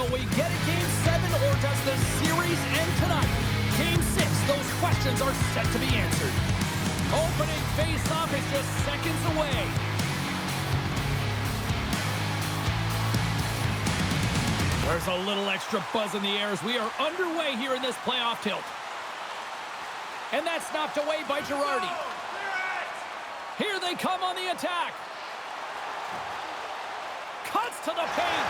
Will we get a Game 7 or does the series end tonight? Game 6, those questions are set to be answered. Opening face-off is just seconds away. There's a little extra buzz in the air as we are underway here in this playoff tilt. And that's knocked away by Girardi. Here they come on the attack. Cuts to the paint.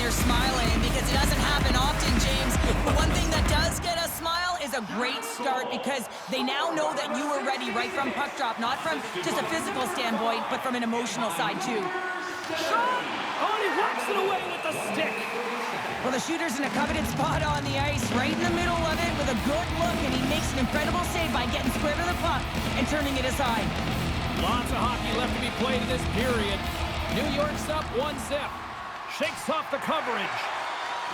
Smiling because it doesn't happen often, James. But one thing that does get a smile is a great start because they now know that you were ready right from puck drop, not from just a physical standpoint, but from an emotional side too. Shot! Oh, and he whacks it away with the stick. Well, the shooter's in a coveted spot on the ice, right in the middle of it with a good look, and he makes an incredible save by getting square to the puck and turning it aside. Lots of hockey left to be played in this period. New York's up 1-0. Shakes off the coverage.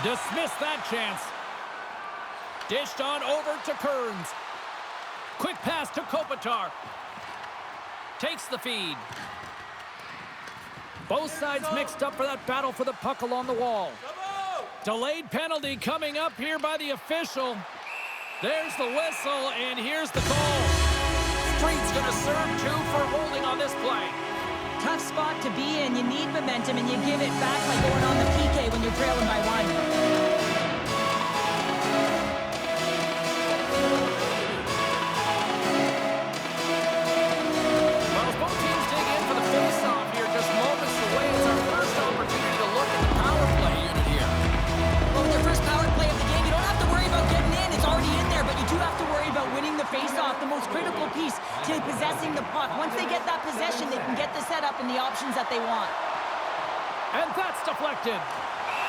Dismissed that chance. Dished on over to Kearns. Quick pass to Kopitar. Takes the feed. Both sides mixed up for that battle for the puck along the wall. Delayed penalty coming up here by the official. There's the whistle, and here's the call. Street's going to serve 2 for holding on this play. Tough spot to be in. You need momentum, and you give it back by going on the PK when you're trailing by 1. Well, both teams dig in for the face-off here, just moments away. It's our first opportunity to look at the power play unit here. Well, with your first power play of the game, you don't have to worry about getting in. It's already in there, but you do have to worry about winning the face-off, the most critical piece to possessing the puck. Once they get that possession, they can get the setup and the options that they want. And that's deflected.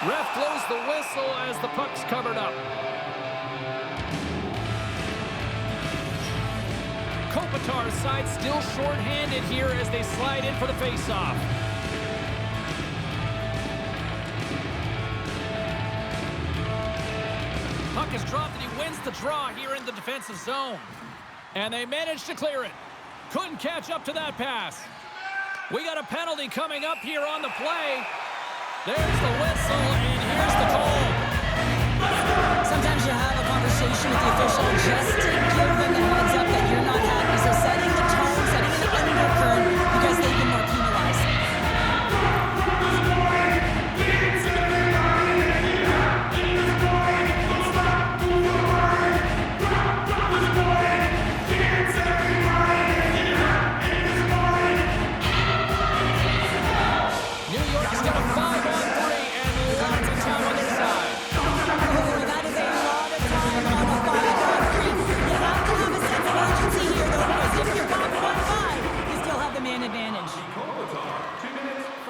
Ref blows the whistle as the puck's covered up. Kopitar's side still short-handed here as they slide in for the face-off. Puck is dropped and he wins the draw here in the defensive zone. And they managed to clear it. Couldn't catch up to that pass. We got a penalty coming up here on the play. There's the whistle, and here's the call. Sometimes you have a conversation with the official just to give them the heads up that you're not happy. So setting the tone, setting an undercurrent because they've been more penalized.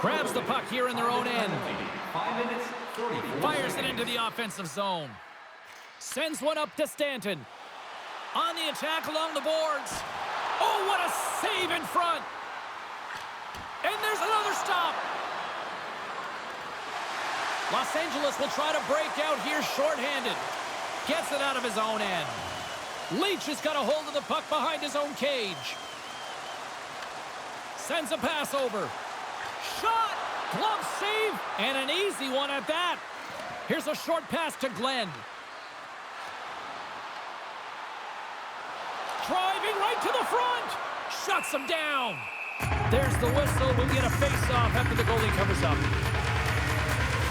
Grabs the puck here in their own end. Fires it into the offensive zone. Sends one up to Stanton. On the attack along the boards. Oh, what a save in front. And there's another stop. Los Angeles will try to break out here shorthanded. Gets it out of his own end. Leach has got a hold of the puck behind his own cage. Sends a pass over. Shot! Glove save! And an easy one at that. Here's a short pass to Glenn. Driving right to the front. Shuts him down. There's the whistle. We'll get a face-off after the goalie covers up.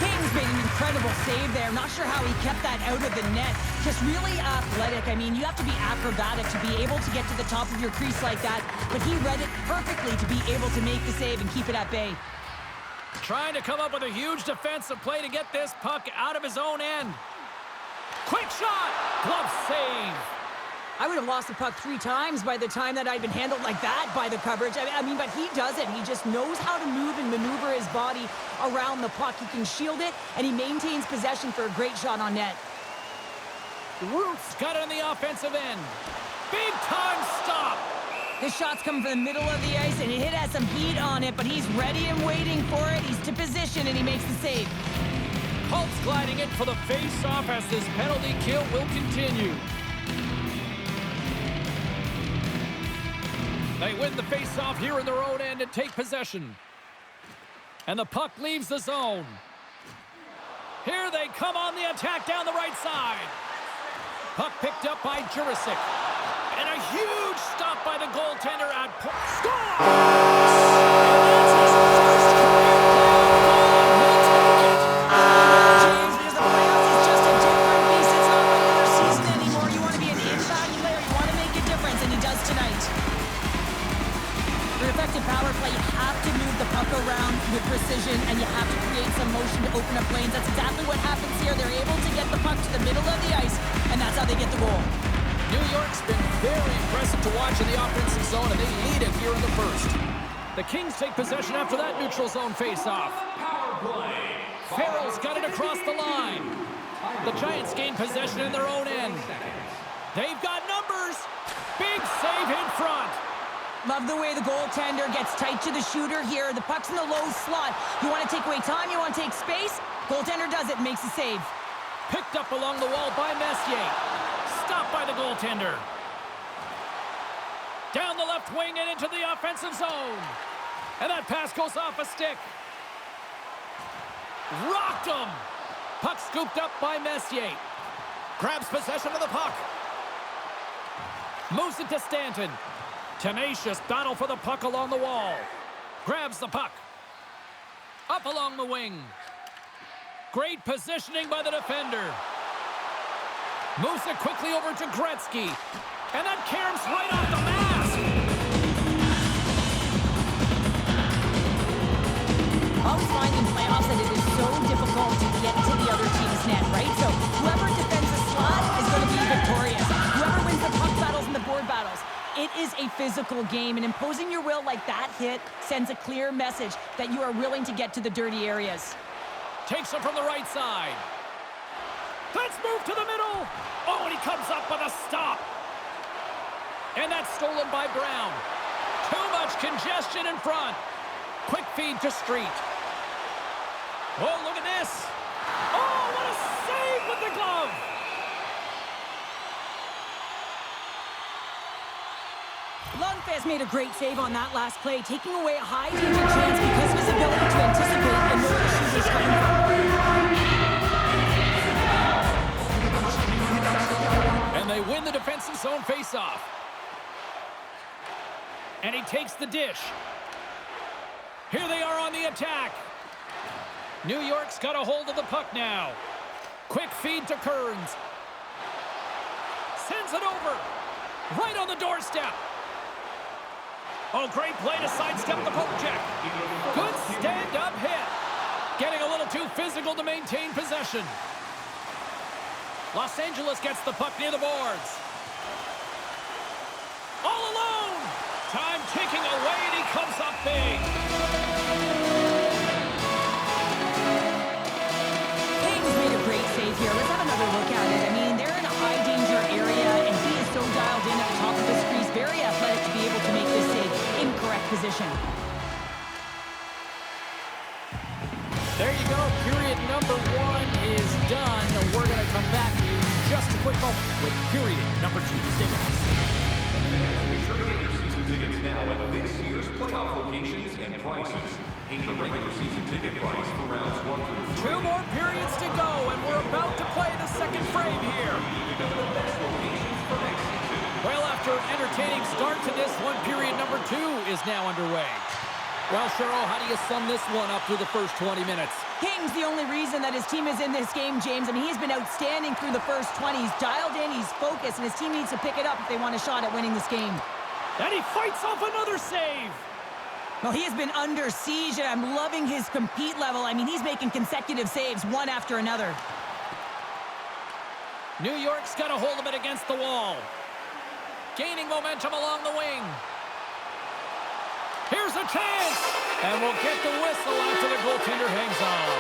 King's made an incredible save there. Not sure how he kept that out of the net. Just really athletic. I mean, you have to be acrobatic to be able to get to the top of your crease like that. But he read it perfectly to be able to make the save and keep it at bay. Trying to come up with a huge defensive play to get this puck out of his own end. Quick shot! Glove save. I would have lost the puck 3 times by the time that I'd been handled like that by the coverage. I mean, but he does it. He just knows how to move and maneuver his body around the puck. He can shield it, and he maintains possession for a great shot on net. Roots got it on the offensive end. Big time stop. The shot's coming from the middle of the ice, and it has some heat on it, but he's ready and waiting for it. He's to position, and he makes the save. Colts gliding in for the face-off as this penalty kill will continue. They win the face-off here in their own end and take possession. And the puck leaves the zone. Here they come on the attack down the right side. Puck picked up by Jurisic. And a huge stop by the goaltender at point. Score! And that's his first career playoff goal, and he'll take it. James, because the playoffs is just a different beast. It's not regular season anymore. You want to be an impact player. You want to make a difference, and he does tonight. For an effective power play, you have to move the puck around with precision, and you have to create some motion to open up lanes. That's exactly what happens here. They're able to get the puck to the middle of the ice, and that's how they get the goal. New York's been very impressive to watch in the offensive zone, and they lead it here in the first. The Kings take possession after that neutral zone faceoff. Farrell's got it across the line. The Giants gain possession in their own end. They've got numbers. Big save in front. Love the way the goaltender gets tight to the shooter here. The puck's in the low slot. You want to take away time, you want to take space. Goaltender does it, makes the save. Picked up along the wall by Messier. Stopped by the goaltender. Down the left wing and into the offensive zone. And that pass goes off a stick. Rocked him. Puck scooped up by Messier. Grabs possession of the puck. Moves it to Stanton. Tenacious battle for the puck along the wall. Grabs the puck. Up along the wing. Great positioning by the defender. Moves it quickly over to Gretzky. And that caroms right off the mask. I always find in playoffs that it is so difficult to get to the other team's net, right? So whoever defends the slot is going to be victorious. Whoever wins the puck battles and the board battles. It is a physical game, and imposing your will like that hit sends a clear message that you are willing to get to the dirty areas. Takes him from the right side. Let's move to the middle. Oh, and he comes up with a stop. And that's stolen by Brown. Too much congestion in front. Quick feed to Street. Oh, look at this. Oh, what a save with the glove. Lundqvist made a great save on that last play, taking away a high-danger chance because of his ability to anticipate and know where the shooter's coming from. And they win the defensive zone faceoff. And he takes the dish. Here they are on the attack. New York's got a hold of the puck now. Quick feed to Kearns. Sends it over. Right on the doorstep. Oh, great play to sidestep the poke check. Good stand-up hit. Getting a little too physical to maintain possession. Los Angeles gets the puck near the boards. All alone. Time ticking away, and he comes up big. Kings made a great save here. Let's have another look at it. I mean, they're in a high-danger area, and he is so dialed in at the top of his crease. Very athletic to be able to make this save in correct position. There you go. Period number 1 is done. We're going to come back to you in just a quick moment with period number 2. Stay with us. Season tickets now at this year's playoff locations and prices. Pay the regular season ticket price for rounds 1 through 3. 2 more periods to go, and we're about to play the second frame here. Well, after an entertaining start to this one, period number 2 is now underway. Well, Cheryl, how do you sum this one up through the first 20 minutes? King's the only reason that his team is in this game, James. I mean, he's been outstanding through the first 20. He's dialed in, he's focused, and his team needs to pick it up if they want a shot at winning this game. And he fights off another save. Well, he has been under siege, and I'm loving his compete level. I mean, he's making consecutive saves, one after another. New York's got a hold of it against the wall. Gaining momentum along the wing. Here's a chance. And we'll get the whistle after the goaltender hangs on.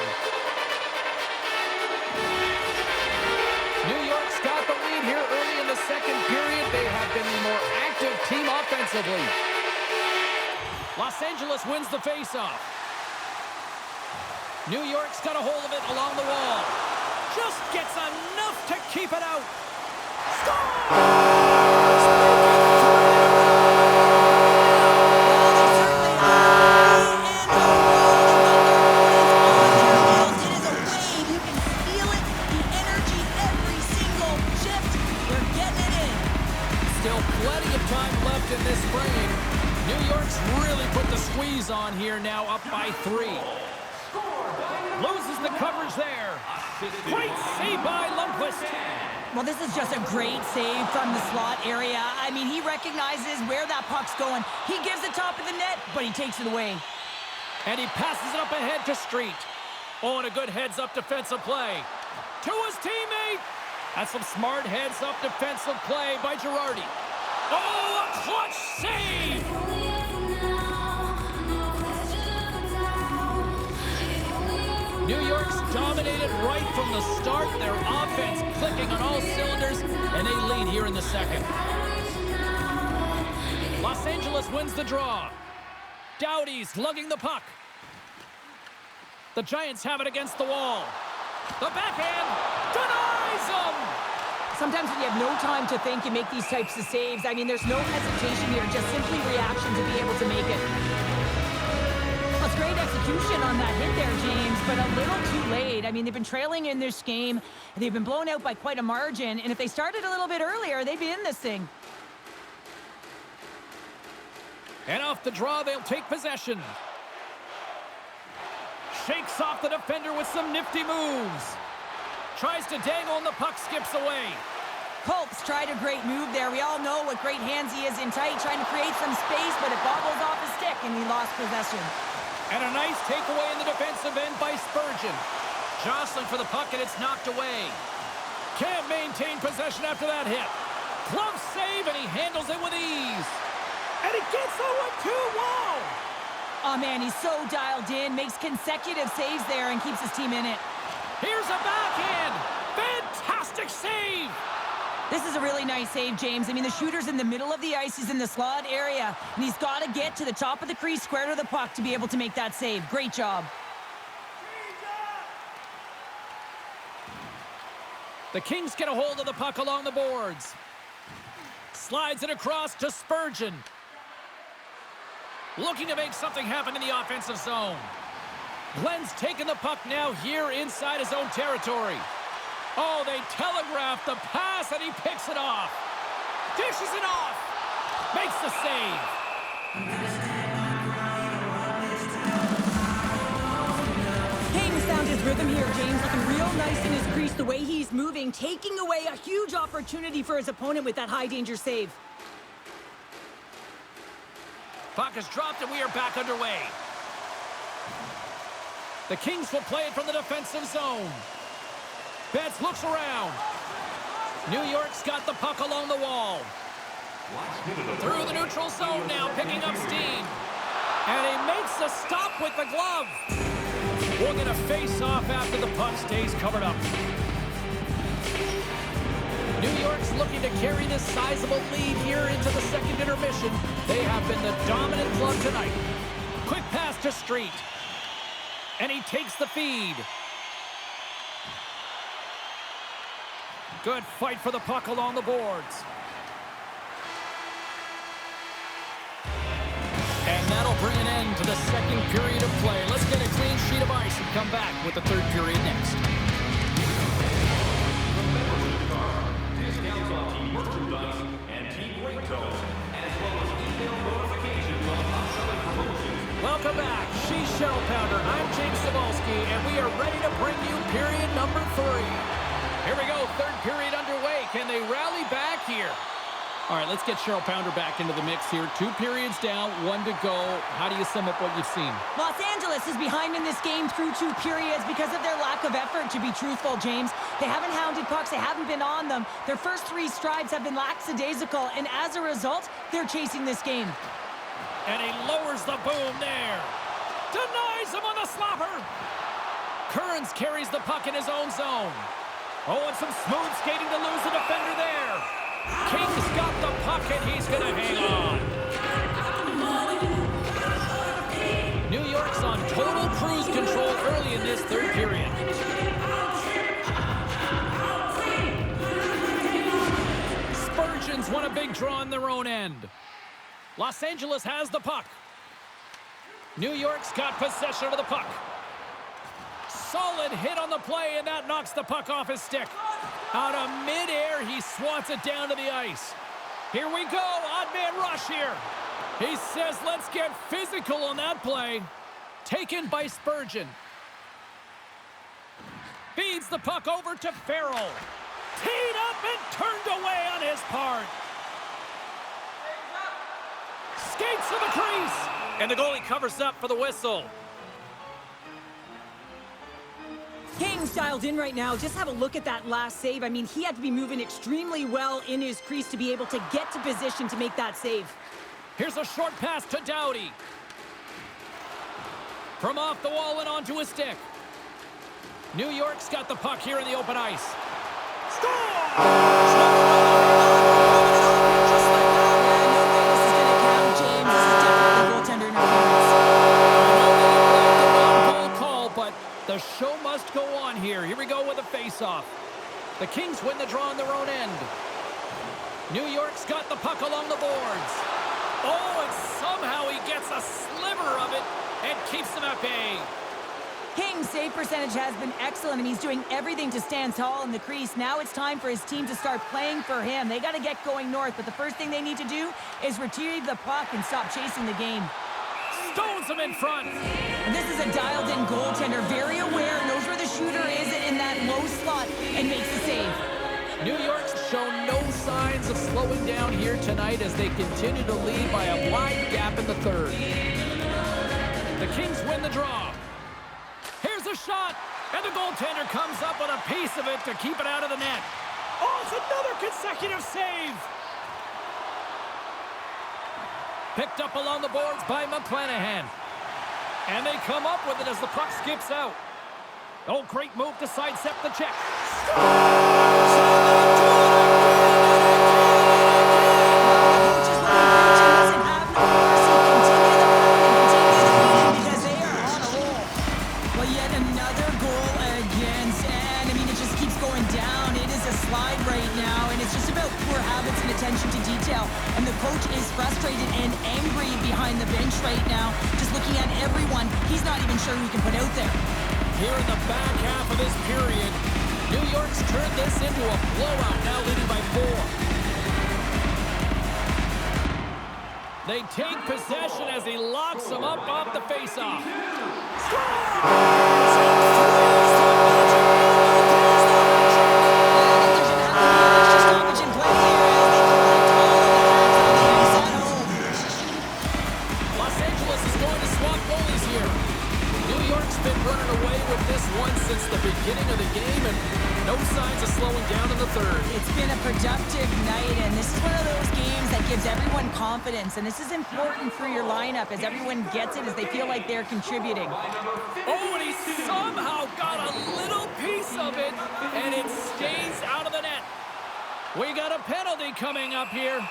New York's got the lead here early in the second period. They have been the more active team offensively. defensively. Los Angeles wins the faceoff. New York's got a hold of it along the wall. Just gets enough to keep it out. In this frame, New York's really put the squeeze on here, now up by 3. Loses the coverage there. Great save by Lundqvist. Well, this is just a great save from the slot area. I mean, he recognizes where that puck's going. He gives it top of the net, but he takes it away. And he passes it up ahead to Street. Oh, and a good heads-up defensive play. To his teammate. That's some smart heads-up defensive play by Girardi. Oh, a clutch save! New York's dominated right from the start. Their offense clicking on all cylinders, and they lead here in the second. Los Angeles wins the draw. Doughty's lugging the puck. The Giants have it against the wall. The backhand denies them! Sometimes when you have no time to think, you make these types of saves. I mean, there's no hesitation here, just simply reaction to be able to make it. That's great execution on that hit there, James, but a little too late. I mean, they've been trailing in this game. They've been blown out by quite a margin, and if they started a little bit earlier, they'd be in this thing. And off the draw, they'll take possession. Shakes off the defender with some nifty moves. Tries to dangle and the puck skips away. Colts tried a great move there. We all know what great hands he is in tight, trying to create some space, but it bobbles off his stick and he lost possession. And a nice takeaway in the defensive end by Spurgeon. Jostling for the puck and it's knocked away. Can't maintain possession after that hit. Glove save and he handles it with ease. And he gets the 1-2. Wow! Oh man, he's so dialed in, makes consecutive saves there and keeps his team in it. Here's a backhand. Fantastic save. This is a really nice save, James. I mean, the shooter's in the middle of the ice. He's in the slot area, and he's got to get to the top of the crease, square to the puck, to be able to make that save. Great job. The Kings get a hold of the puck along the boards. Slides it across to Spurgeon. Looking to make something happen in the offensive zone. Glenn's taking the puck now here inside his own territory. Oh, they telegraph the pass, and he picks it off. Dishes it off. Makes the save. Kings found his rhythm here, James. Looking real nice in his crease, the way he's moving, taking away a huge opportunity for his opponent with that high-danger save. Puck is dropped, and we are back underway. The Kings will play it from the defensive zone. Betts looks around. New York's got the puck along the wall. Through the neutral zone now, picking up steam. And he makes a stop with the glove. We're going to face off after the puck stays covered up. New York's looking to carry this sizable lead here into the second intermission. They have been the dominant club tonight. Quick pass to Street. And he takes the feed. Good fight for the puck along the boards. And that'll bring an end to the second period of play. Let's get a clean sheet of ice and come back with the third period next. Discounts on team merchandise and team ringtones, as well as email notifications on upselling promotions. Welcome back. She's Shell Pounder. I'm Jake Cebulski, and we are ready to bring you period number 3. Here we go, third period underway. Can they rally back here? All right, let's get Cheryl Pounder back into the mix here. 2 periods down, 1 to go. How do you sum up what you've seen? Los Angeles is behind in this game through 2 periods because of their lack of effort, to be truthful, James. They haven't hounded pucks. They haven't been on them. Their first 3 strides have been lackadaisical, and as a result, they're chasing this game. And he lowers the boom there. Denies him on the slapper. Kearns carries the puck in his own zone. Oh, and some smooth skating to lose the defender there. King's got the puck, and he's going to hang on. draw in their own end. Los Angeles has the puck. New York's got possession of the puck. Solid hit on the play, and that knocks the puck off his stick. Out of midair, he swats it down to the ice. Here we go, odd man rush here. He says, let's get physical on that play. Taken by Spurgeon. Feeds the puck over to Farrell. Teed up and turned away on his part. Skates to the crease. And the goalie covers up for the whistle. King's dialed in right now. Just have a look at that last save. I mean, he had to be moving extremely well in his crease to be able to get to position to make that save. Here's a short pass to Doughty. From off the wall and onto his stick. New York's got the puck here in the open ice. Score! Just like that. Yeah, no way this is going to count, James. This is definitely goaltender interference. I know they played the non-goal call, but the show must go on here. Here we go with a face-off. The Kings win the draw on their own end. New York's got the puck along the boards. Oh, and somehow he gets a sliver of it and keeps them at bay. King's save percentage has been excellent, and he's doing everything to stand tall in the crease. Now it's time for his team to start playing for him. They got to get going north, but the first thing they need to do is retrieve the puck and stop chasing the game. Stones him in front. And this is a dialed-in goaltender, very aware, knows where the shooter is in that low slot, and makes the save. New York's shown no signs of slowing down here tonight as they continue to lead by a wide gap in the third. The Kings win the draw. Here's a shot, and the goaltender comes up with a piece of it to keep it out of the net. Oh, it's another consecutive save. Picked up along the boards by McClanahan. And they come up with it as the puck skips out. Oh, great move to sidestep the check. Attention to detail, and the coach is frustrated and angry behind the bench right now, just looking at everyone. He's not even sure who he can put out there. Here in the back half of this period, New York's turned this into a blowout, now leading by 4. They take possession as he locks them up off the faceoff. Been running away with this one since the beginning of the game, and no signs of slowing down in the third. It's been a productive night, and this is one of those games that gives everyone confidence, and this is important for your lineup as everyone gets it, as they feel like they're contributing. Oh, and he somehow got a little piece of it, and it stays out of the net. We got a penalty coming up here.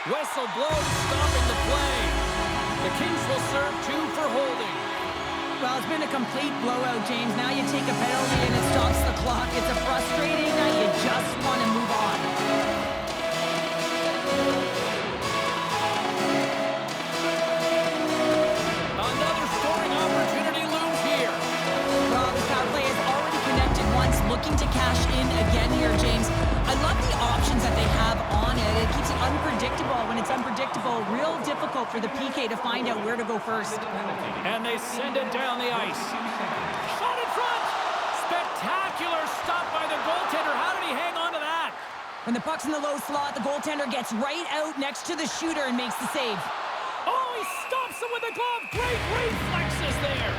Whistle blows, stopping the play. The Kings will serve 2 for holding. Well, it's been a complete blowout, James. Now you take a penalty and it stops the clock. It's a frustrating night. You just want to move on. Another scoring opportunity looms here. Well, this power play is already connected once, looking to cash in again here, James. I love the options that they have on it. It keeps it unpredictable. When it's unpredictable, real difficult for the PK to find out where to go first. And they send it down the ice. Shot in front! Spectacular stop by the goaltender. How did he hang on to that? When the puck's in the low slot, the goaltender gets right out next to the shooter and makes the save. Oh, he stops him with the glove. Great reflexes there.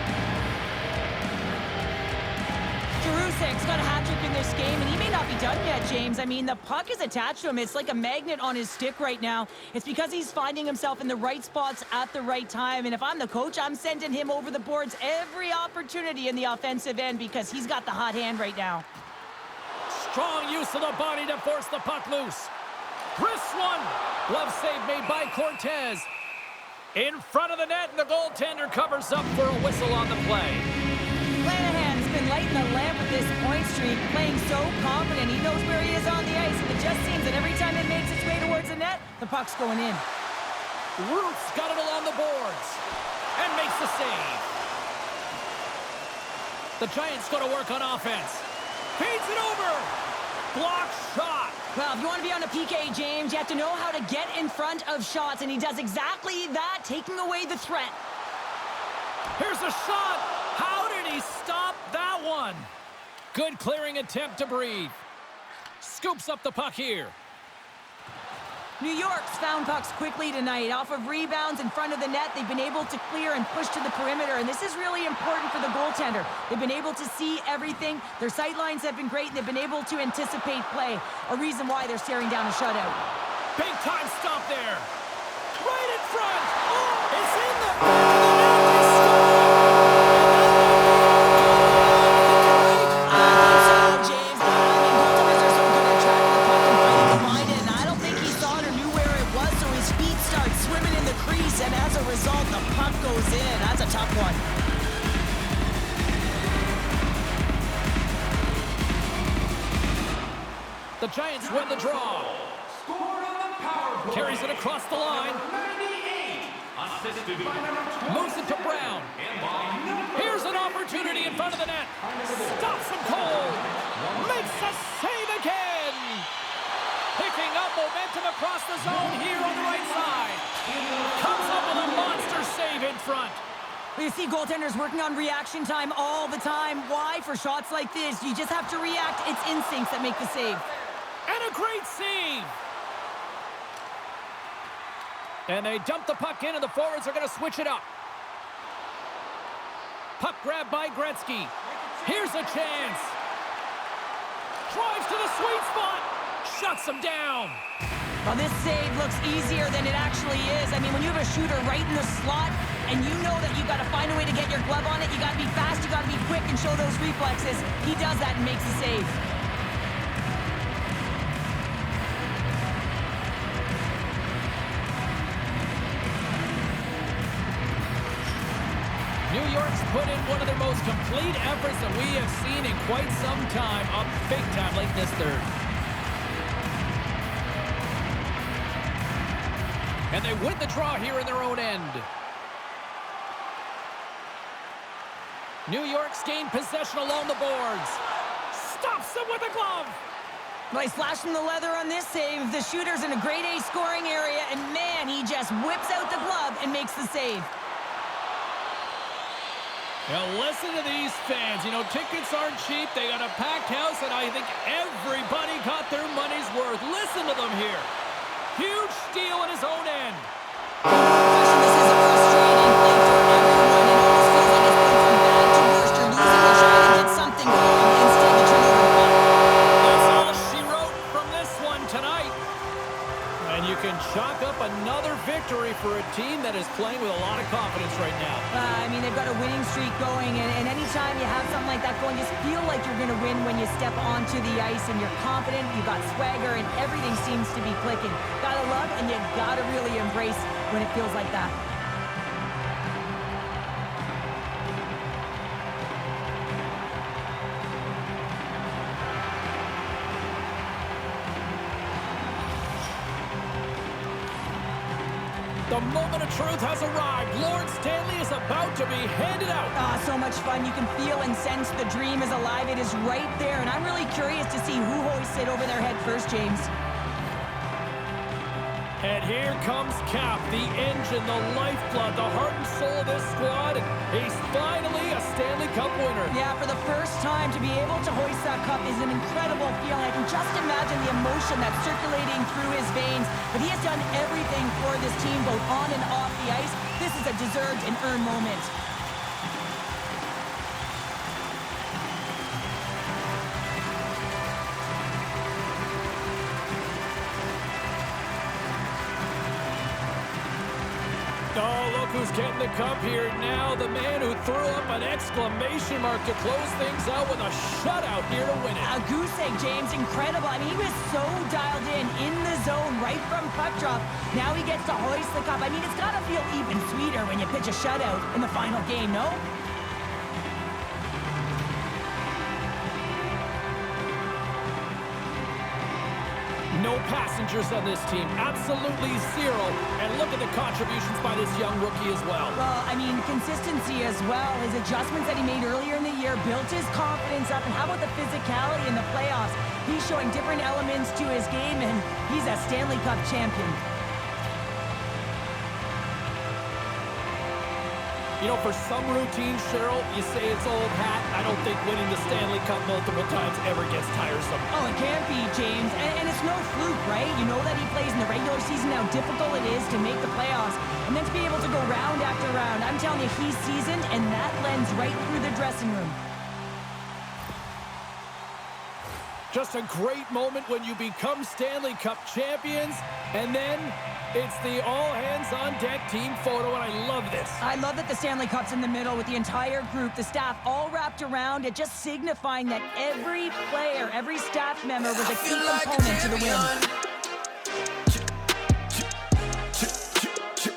Jarusek's got a hat-trick in this game, and he may not be done yet, James. I mean, the puck is attached to him. It's like a magnet on his stick right now. It's because he's finding himself in the right spots at the right time, and if I'm the coach, I'm sending him over the boards every opportunity in the offensive end because he's got the hot hand right now. Strong use of the body to force the puck loose. Wrist one. Glove save made by Cortez. In front of the net, and the goaltender covers up for a whistle on the play. Lanahan's been been lighting the lamp with this point streak, playing so confident. He knows where he is on the ice, and it just seems that every time it makes its way towards the net, the puck's going in. Roots got it along the boards and makes the save. The Giants go to work on offense. Feeds it over. Block shot. Well, if you want to be on a PK, James, you have to know how to get in front of shots, and he does exactly that, taking away the threat. Here's a shot. How did he stop that one? Good clearing attempt to breathe. Scoops up the puck here. New York's found pucks quickly tonight. Off of rebounds in front of the net, they've been able to clear and push to the perimeter, and this is really important for the goaltender. They've been able to see everything. Their sight lines have been great, and they've been able to anticipate play. A reason why they're staring down a shutout. Big time stop there. Right in front. Oh, it's in the back of the net. They score. James, goaltenders are so good at tracking the puck and fighting behind it, and I don't think he saw it or knew where it was, so his feet start swimming in the crease, and as a result, the puck goes in. That's a tough one. The Giants win the draw. Carries it across the line. Moves it to Brown. Here's an opportunity in front of the net. Stops him cold. Makes a save again. Picking up momentum across the zone here on the right side. Comes up with a monster save in front. You see goaltenders working on reaction time all the time. Why? For shots like this, you just have to react. It's instincts that make the save. And a great save. And they dump the puck in, and the forwards are going to switch it up. Puck grab by Gretzky. Here's a chance. Drives to the sweet spot. Shuts him down. Well, this save looks easier than it actually is. I mean, when you have a shooter right in the slot, and you know that you've got to find a way to get your glove on it, you got to be fast, you got to be quick, and show those reflexes. He does that and makes the save. New York's put in one of their most complete efforts that we have seen in quite some time, up big time late in this third. And they win the draw here in their own end. New York's gained possession along the boards. Stops him with a glove. Well, he's flashing the leather on this save. The shooter's in a grade A scoring area, and man, he just whips out the glove and makes the save. Now listen to these fans. You know, tickets aren't cheap. They got a packed house, and I think everybody got their money's worth. Listen to them here. Huge steal in his own end. This is a frustrating play for everyone. It almost feels like it's going from bad to worse. You're losing a shot to get something going. Instead, you turn over the puck. That's all she wrote from this one tonight. And you can chalk up another victory for a team that is playing with a lot of confidence right now. I mean, they've got a winning streak going, and anytime you have something like that going, just feel like you're going to win when you step onto the ice, and you're confident, you've got swagger, and everything seems to be clicking. Gotta love, and you gotta really embrace when it feels like that. The moment of truth has arrived. Lord Stanley is about to be handed out. So much fun. You can feel and sense the dream is alive. It is right there, and I'm really curious to see who hoists it over their head first, James. And here comes Cap, the engine, the lifeblood, the heart and soul of this squad. He's finally a Stanley Cup winner. Yeah, for the first time to be able to hoist that cup is an incredible feeling. I can just imagine the emotion that's circulating through his veins. But he has done everything for this team, both on and off the ice. This is a deserved and earned moment. Oh, look who's getting the cup here now. The man who threw up an exclamation mark to close things out with a shutout here to win it. A goose egg, James. Incredible. I mean, he was so dialed in the zone right from puck drop. Now he gets to hoist the cup. I mean, it's got to feel even sweeter when you pitch a shutout in the final game, no? No passengers on this team. Absolutely zero. And look at the contributions by this young rookie as well. Well, I mean, consistency as well. His adjustments that he made earlier in the year built his confidence up. And how about the physicality in the playoffs? He's showing different elements to his game, and he's a Stanley Cup champion. You know, for some routines, Cheryl, you say it's old hat. I don't think winning the Stanley Cup multiple times ever gets tiresome. Oh, it can't be, James. And it's no fluke, right? You know that he plays in the regular season, how difficult it is to make the playoffs. And then to be able to go round after round. I'm telling you, he's seasoned, and that lends right through the dressing room. Just a great moment when you become Stanley Cup champions, and then it's the all-hands-on-deck team photo, and I love this. I love that the Stanley Cup's in the middle with the entire group, the staff all wrapped around it, just signifying that every player, every staff member was a key component to the win.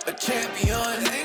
A champion.